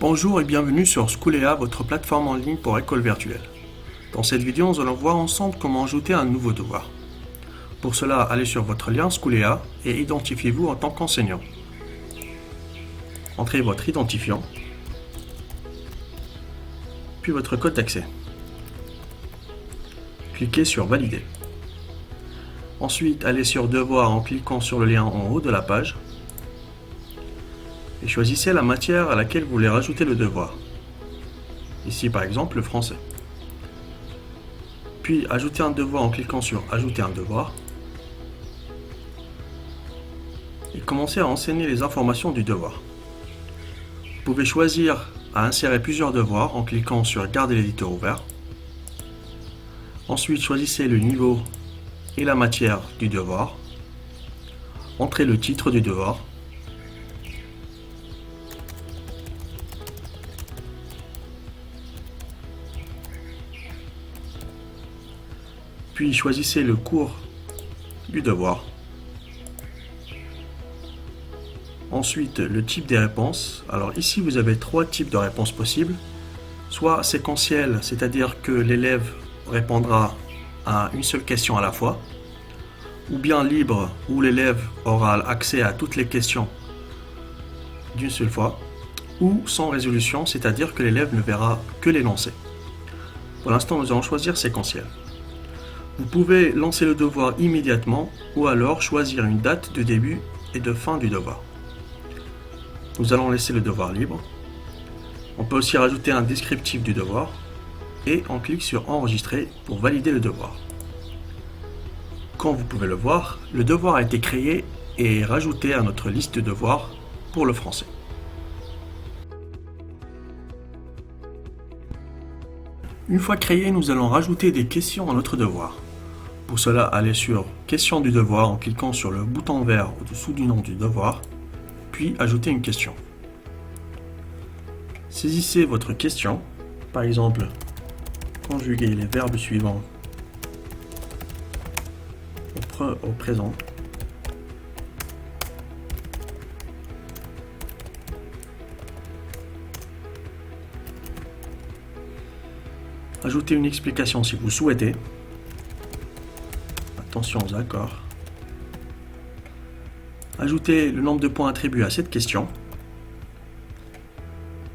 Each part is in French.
Bonjour et bienvenue sur Schooléa, votre plateforme en ligne pour école virtuelle. Dans cette vidéo, nous allons voir ensemble comment ajouter un nouveau devoir. Pour cela, allez sur votre lien Schooléa et identifiez-vous en tant qu'enseignant. Entrez votre identifiant, puis votre code d'accès. Cliquez sur Valider. Ensuite, allez sur Devoir en cliquant sur le lien en haut de la page et choisissez la matière à laquelle vous voulez rajouter le devoir. Ici par exemple le français. Puis ajouter un devoir en cliquant sur Ajouter un devoir et commencer à enseigner les informations du devoir. Vous pouvez choisir à insérer plusieurs devoirs en cliquant sur Garder l'éditeur ouvert. Ensuite choisissez le niveau et la matière du devoir. Entrez le titre du devoir. Puis choisissez le cours du devoir. Ensuite, le type des réponses. Alors ici, vous avez trois types de réponses possibles. Soit séquentielles, c'est-à-dire que l'élève répondra à une seule question à la fois. Ou bien libre, où l'élève aura accès à toutes les questions d'une seule fois. Ou sans résolution, c'est-à-dire que l'élève ne verra que l'énoncé. Pour l'instant, nous allons choisir séquentiel. Vous pouvez lancer le devoir immédiatement ou alors choisir une date de début et de fin du devoir. Nous allons laisser le devoir libre. On peut aussi rajouter un descriptif du devoir et on clique sur Enregistrer pour valider le devoir. Comme vous pouvez le voir, le devoir a été créé et rajouté à notre liste de devoirs pour le français. Une fois créé, nous allons rajouter des questions à notre devoir. Pour cela, allez sur Question du devoir en cliquant sur le bouton vert au-dessous du nom du devoir, puis ajoutez une question. Saisissez votre question, par exemple, conjuguer les verbes suivants au présent. Ajoutez une explication si vous souhaitez. Attention aux accords. Ajoutez le nombre de points attribués à cette question.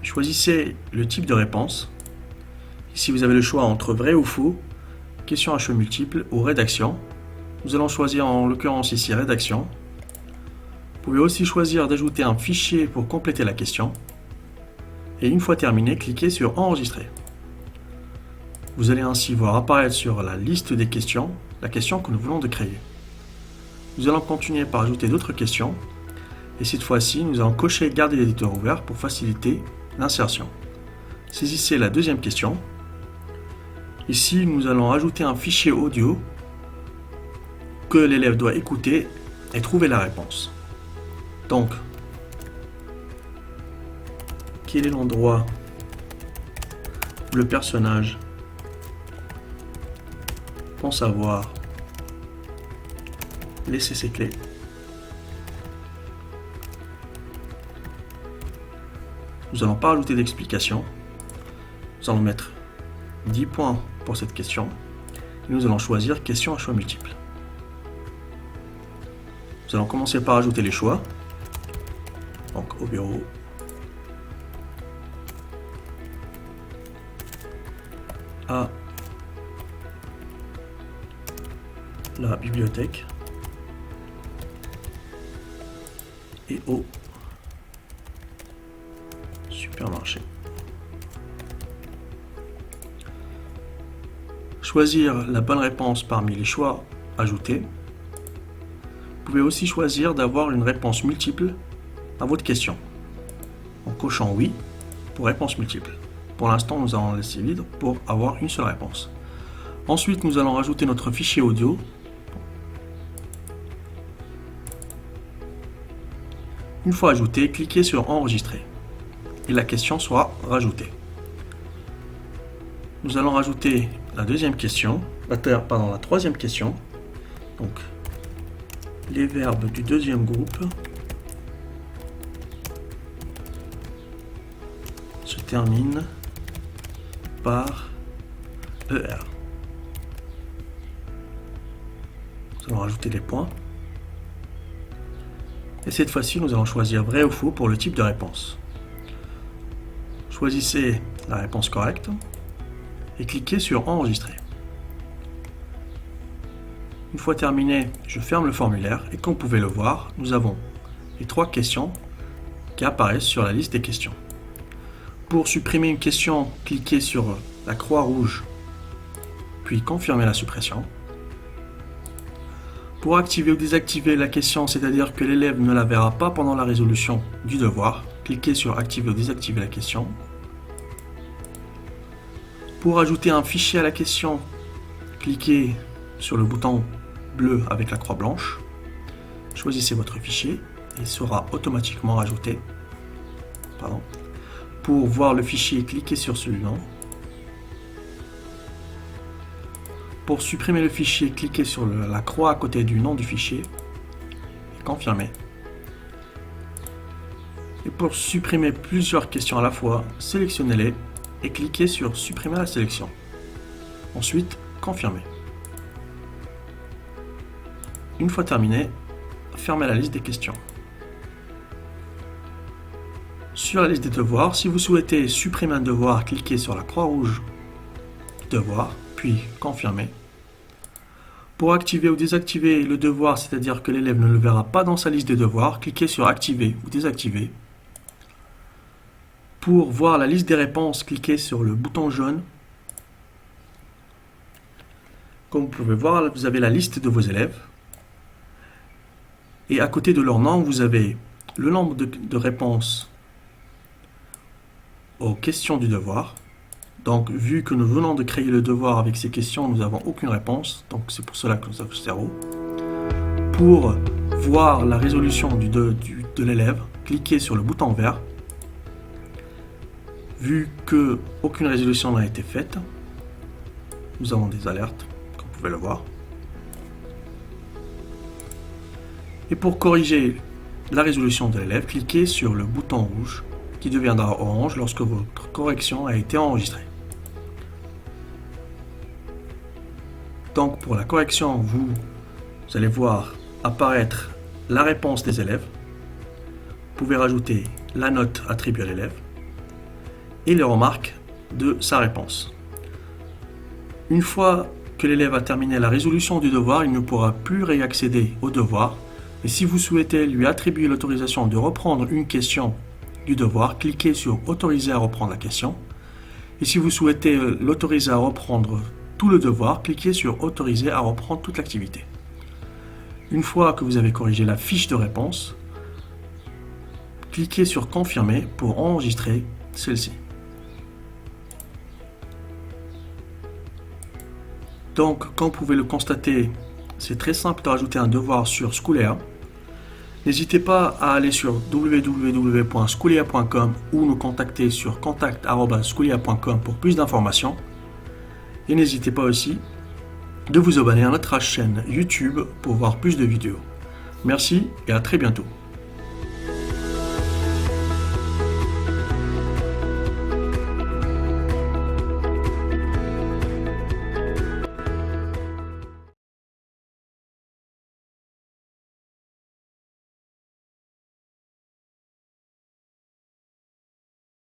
Choisissez le type de réponse. Ici, vous avez le choix entre vrai ou faux, question à choix multiple ou rédaction. Nous allons choisir en l'occurrence ici rédaction. Vous pouvez aussi choisir d'ajouter un fichier pour compléter la question. Et une fois terminé, cliquez sur Enregistrer. Vous allez ainsi voir apparaître sur la liste des questions la question que nous venons de créer. Nous allons continuer par ajouter d'autres questions et cette fois-ci nous allons cocher Garder l'éditeur ouvert pour faciliter l'insertion. Saisissez la deuxième question. Ici nous allons ajouter un fichier audio que l'élève doit écouter et trouver la réponse. Donc, quel est l'endroit où le personnage pense avoir laissé ses clés? Nous n'allons pas ajouter d'explication. Nous allons mettre 10 points pour cette question. Et nous allons choisir question à choix multiple. Nous allons commencer par ajouter les choix. Donc au bureau. À la bibliothèque. Et au supermarché. Choisir la bonne réponse parmi les choix ajoutés. Vous pouvez aussi choisir d'avoir une réponse multiple à votre question en cochant oui pour réponse multiple. Pour l'instant, nous allons laisser vide pour avoir une seule réponse. Ensuite, nous allons rajouter notre fichier audio. Une fois ajouté, cliquez sur Enregistrer et la question sera rajoutée. Nous allons rajouter la deuxième question, la troisième question. Donc, les verbes du deuxième groupe termine par ER. Nous allons rajouter les points. Et cette fois-ci, nous allons choisir vrai ou faux pour le type de réponse. Choisissez la réponse correcte et cliquez sur Enregistrer. Une fois terminé, je ferme le formulaire et comme vous pouvez le voir, nous avons les 3 questions qui apparaissent sur la liste des questions. Pour supprimer une question, cliquez sur la croix rouge, puis confirmez la suppression. Pour activer ou désactiver la question, c'est-à-dire que l'élève ne la verra pas pendant la résolution du devoir, cliquez sur Activer ou désactiver la question. Pour ajouter un fichier à la question, cliquez sur le bouton bleu avec la croix blanche. Choisissez votre fichier et il sera automatiquement ajouté. Pour voir le fichier, cliquez sur celui-là. Pour supprimer le fichier, cliquez sur la croix à côté du nom du fichier et confirmez. Et pour supprimer plusieurs questions à la fois, sélectionnez-les et cliquez sur Supprimer la sélection. Ensuite, confirmez. Une fois terminé, fermez la liste des questions. Sur la liste des devoirs, si vous souhaitez supprimer un devoir, cliquez sur la croix rouge Devoir, puis confirmez. Pour activer ou désactiver le devoir, c'est-à-dire que l'élève ne le verra pas dans sa liste des devoirs, cliquez sur Activer ou désactiver. Pour voir la liste des réponses, cliquez sur le bouton jaune. Comme vous pouvez voir, vous avez la liste de vos élèves. Et à côté de leur nom, vous avez le nombre de réponses aux questions du devoir. Donc, vu que nous venons de créer le devoir avec ces questions, nous n'avons aucune réponse. Donc, c'est pour cela que nous avons 0. Pour voir la résolution de l'élève, cliquez sur le bouton vert. Vu qu'aucune résolution n'a été faite, nous avons des alertes, comme vous pouvez le voir. Et pour corriger la résolution de l'élève, cliquez sur le bouton rouge qui deviendra orange lorsque votre correction a été enregistrée. Donc pour la correction, vous allez voir apparaître la réponse des élèves. Vous pouvez rajouter la note attribuée à l'élève et les remarques de sa réponse. Une fois que l'élève a terminé la résolution du devoir, il ne pourra plus réaccéder au devoir. Et si vous souhaitez lui attribuer l'autorisation de reprendre une question du devoir, cliquez sur Autoriser à reprendre la question. Et si vous souhaitez l'autoriser à reprendre tout le devoir, cliquez sur Autoriser à reprendre toute l'activité. Une fois que vous avez corrigé la fiche de réponse, cliquez sur Confirmer pour enregistrer celle-ci. Donc, comme vous pouvez le constater, c'est très simple de rajouter un devoir sur Schoolia. N'hésitez pas à aller sur www.schoolia.com ou nous contacter sur contact@schoolia.com pour plus d'informations. Et n'hésitez pas aussi de vous abonner à notre chaîne YouTube pour voir plus de vidéos. Merci et à très bientôt.